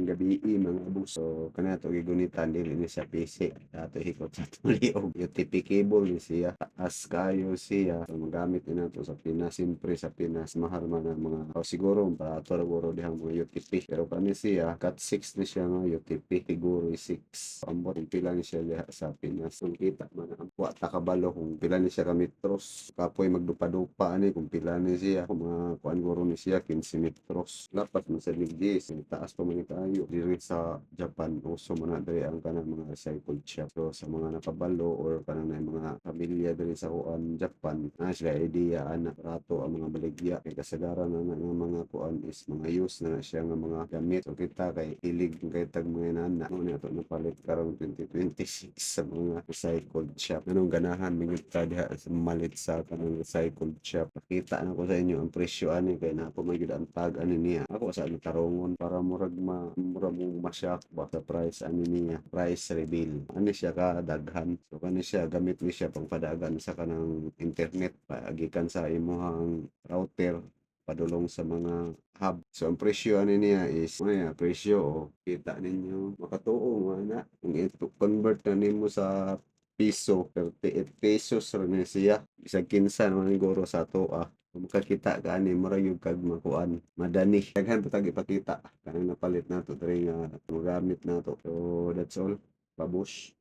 gabi mga boss. So kanato gigunitan dili ni siya PC. Dato hikot sa tuliog. UTP cable ni siya. Taas kayo siya. So magamit ni nato sa Pinas. Siyempre sa Pinas mahal man ang mga siguro para siguro dihang mga UTP. Pero kani siya cat 6 ni siya nga UTP. Siguro 6. Ambot kung pila ni siya diha sa Pinas. Kung kita man ang wa ta kabalo kung pila ni siya ka metros. Kapoy magdupa-dupa ani kung pila ni siya. Kung mga kuan guro ni siya 15 metros. Lapat man sa ligdis. Taas pa man kayo. Diri sa Japan uso man na diri ang kanang mga recycled shop. So sa mga nakabalo or kanang mga pamilya diri sa kuan Japan, sila idea ana rato ang mga baligya kay kasagaran na nga mga kuan is mga use na siya nga mga gamit. So kita kay hilig kay tag mga nana mo na to napalit karong 2026 sa mga recycled shop. Anong ganahan mingit ta diha sa malit sa kanang recycled shop. Pakita na ko sa inyo ang presyo ani kay na ako magyud ang tag ani niya. Ako sa tarongon para murag mura mo masyak ba sa price ani niya. Price reveal. Ani siya ka daghan. So kani siya gamit ni siya pangpadagan sa kanang internet pagikan sa imong router padulong sa mga hub. So ang presyo ani niya is presyo kita ninyo makatuo ana kung ito convert na nimo sa piso 38 pesos ra ni siya bisag kinsa naman siguro sa ato kung makakita ka ani mura yung kag makuan madani daghan pa tag ipakita kanang napalit nato diri nga magamit nato so that's all pabush